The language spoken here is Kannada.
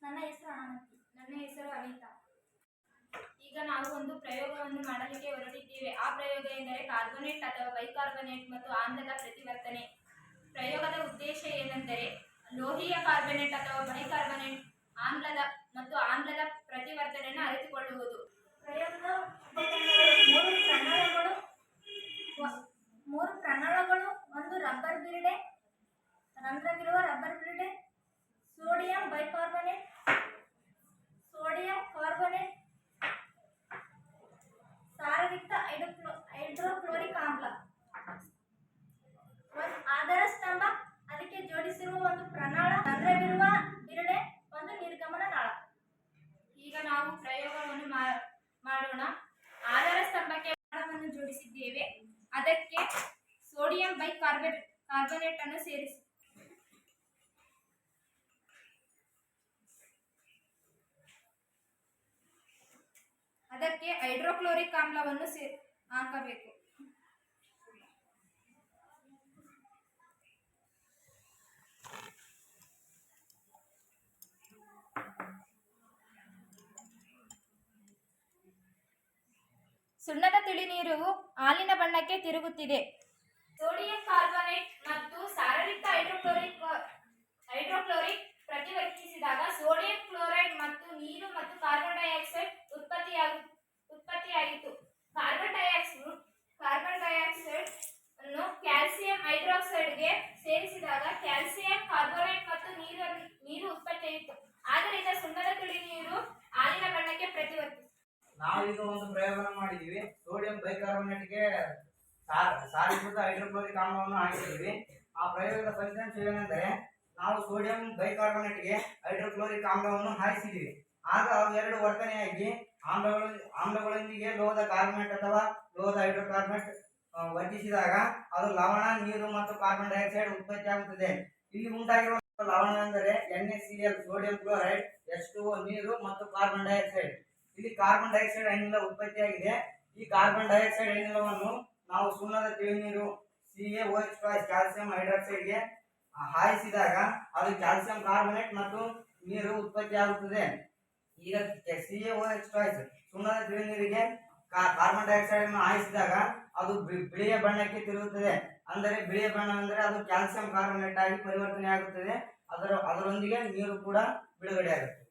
ನನ್ನ ಹೆಸರು ಅನಂತಿ. ನನ್ನ ಹೆಸರು ಅನಿತಾ. ಈಗ ನಾವು ಒಂದು ಪ್ರಯೋಗವನ್ನು ಮಾಡಲಿಕ್ಕೆ ಹೊರಟಿದ್ದೇವೆ. ಆ ಪ್ರಯೋಗ ಎಂದರೆ ಕಾರ್ಬೊನೇಟ್ ಅಥವಾ ಬೈಕಾರ್ಬನೇಟ್ ಮತ್ತು ಆಮ್ಲದ ಪ್ರತಿವರ್ತನೆ. ಪ್ರಯೋಗದ ಉದ್ದೇಶ ಏನೆಂದರೆ ಲೋಹೀಯ ಕಾರ್ಬನೇಟ್ ಅಥವಾ ಬೈಕಾರ್ಬನೇಟ್ ಆಮ್ಲದ ಮತ್ತು ಆಮ್ಲದ ಪ್ರತಿವರ್ತನೆಯನ್ನು ಅರಿತುಕೊಳ್ಳುವುದು. ಪ್ರಯೋಗದ ಮೂರು ಪ್ರಮಾಣಗಳು ಒಂದು ರಬ್ಬರ್ ಬಿರಡೆ, ರಂಧ್ರವಿರುವ ರಬ್ಬರ್ ಬಿರಡೆ, ಸೋಡಿಯಂ ಬೈಕಾರ್ಬನೇಟ್, ಸೋಡಿಯಂ ಕಾರ್ಬನೇಟ್, ಸಾರಯುಕ್ತ ಹೈಡ್ರೋಕ್ಲೋರಿಕ್ ಆಮ್ಲ. ಆಧಾರ ಸ್ತಂಭ, ಅದಕ್ಕೆ ಜೋಡಿಸಿರುವ ಒಂದು ಪ್ರನಾಳ, ರಂಧ್ರವಿರುವ ಬಿರಡೆ, ಒಂದು ನಿರ್ಗಮನ ನಾಳ. ಈಗ ನಾವು ಪ್ರಯೋಗವನ್ನು ಮಾಡೋಣ. ಆಧಾರ ಸ್ತಂಭಕ್ಕೆ ನಾಳವನ್ನು ಜೋಡಿಸಿದ್ದೇವೆ. ಅದಕ್ಕೆ ಸೋಡಿಯಂ ಬೈಕಾರ್ಬನೇಟ್ ಅನ್ನು ಸೇರಿಸಿ ಅದಕ್ಕೆ ಹೈಡ್ರೋಕ್ಲೋರಿಕ್ ಆಮ್ಲವನ್ನು ಹಾಕಬೇಕು. ಸುಣ್ಣದ ತಿಳಿನೀರು ಹಾಲಿನ ಬಣ್ಣಕ್ಕೆ ತಿರುಗುತ್ತಿದೆ. ಸೋಡಿಯಂ ಕಾರ್ಬನೇಟ್ ಮತ್ತು ಸಾರಯುಕ್ತ ಹೈಡ್ರೋಕ್ಲೋರಿಕ್ ಪ್ರತಿವರ್ತಿಸಿದಾಗ ಸೋಡಿಯಂ ಕ್ಲೋರೈಡ್ ಮತ್ತು ನೀರು ಮತ್ತು ಕಾರ್ಬನ್ ಡೈಆಕ್ಸೈಡ್ ಉತ್ಪತ್ತಿಯಾಯಿತು. ಕಾರ್ಬನ್ ಡೈಆಕ್ಸೈಡ್ ಅನ್ನು ಕ್ಯಾಲ್ಸಿಯಂ ಹೈಡ್ರಾಕ್ಸೈಡ್ಗೆ ಸೇರಿಸಿದಾಗ ಕ್ಯಾಲ್ಸಿಯಂ ಕಾರ್ಬೋನೇಟ್ ಮತ್ತು ನೀರು ಉತ್ಪತ್ತಿಯಾಯಿತು. ಆದ್ದರಿಂದ ಸುಣ್ಣದ ತಿಳಿನೀರು ಹಾಲಿನ ಬಣ್ಣಕ್ಕೆ ಪ್ರತಿವರ್ತಿಸಿತು. ನಾವೀಗ ಒಂದು ಪ್ರಯೋಗ ಮಾಡಿದೀವಿ. ಸೋಡಿಯಂ ಬೈಕಾರ್ಬನೇಟ್ಗೆ ಸಾರಯುಕ್ತ ಹೈಡ್ರೋಕ್ಲೋರಿಕ್ ಆಮ್ಲವನ್ನು ಹಾಕಿದ್ದೀವಿ. ಆ ಪ್ರಯೋಗದ ಫಲಿತಾಂಶ ಏನೆಂದರೆ ನಾವು ಸೋಡಿಯಂ ಬೈಕಾರ್ಬನೇಟ್ಗೆ ಹೈಡ್ರೋಕ್ಲೋರಿಕ್ ಆಮ್ಲವನ್ನು ಹಾಯಿಸಿದ್ದೀವಿ. ಆಗ ಅವು ಎರಡು ವರ್ತನೆಯಾಗಿ ಆಮ್ಲಗಳೊಂದಿಗೆ ಲೋಹದ ಕಾರ್ಬನೇಟ್ ಅಥವಾ ಲೋಹದ ಹೈಡ್ರೋಕಾರ್ಬನೇಟ್ ವರ್ತಿಸಿದಾಗ ಅದು ಲವಣ, ನೀರು ಮತ್ತು ಕಾರ್ಬನ್ ಡೈಆಕ್ಸೈಡ್ ಉತ್ಪತ್ತಿಯಾಗುತ್ತದೆ. ಇಲ್ಲಿ ಉಂಟಾಗಿರುವ ಲವಣ ಎಂದರೆ NaCl, ಸೋಡಿಯಂ ಕ್ಲೋರೈಡ್, H2O ನೀರು ಮತ್ತು ಕಾರ್ಬನ್ ಡೈಆಕ್ಸೈಡ್. ಇಲ್ಲಿ ಕಾರ್ಬನ್ ಡೈಆಕ್ಸೈಡ್ ಅನಿಲ ಉತ್ಪತ್ತಿಯಾಗಿದೆ. ಈ ಕಾರ್ಬನ್ ಡೈಆಕ್ಸೈಡ್ ಅನಿಲವನ್ನು ನಾವು ಸುಣ್ಣದ ತಿಳಿನೀರು CaOH2 ಕ್ಯಾಲ್ಸಿಯಂ ಹೈಡ್ರಾಕ್ಸೈಡ್ಗೆ ಹಾಯಿಸಿದಾಗ ಅದು ಕ್ಯಾಲ್ಸಿಯಂ ಕಾರ್ಬನೇಟ್ ಮತ್ತು ನೀರು ಉತ್ಪತ್ತಿಯಾಗುತ್ತದೆ. ಈಗ CaOH2 ಸುಣ್ಣದ ತಿಳಿನೀರಿಗೆ ಕಾರ್ಬನ್ ಡೈಆಕ್ಸೈಡ್ ಅನ್ನು ಹಾಯಿಸಿದಾಗ ಅದು ಬಿಳಿಯ ಬಣ್ಣಕ್ಕೆ ತಿರುಗುತ್ತದೆ. ಅಂದರೆ ಬಿಳಿಯ ಬಣ್ಣ ಅಂದರೆ ಅದು ಕ್ಯಾಲ್ಸಿಯಂ ಕಾರ್ಬನೇಟ್ ಆಗಿ ಪರಿವರ್ತನೆ ಆಗುತ್ತದೆ. ಅದರೊಂದಿಗೆ ನೀರು ಕೂಡ ಬಿಡುಗಡೆ ಆಗುತ್ತೆ.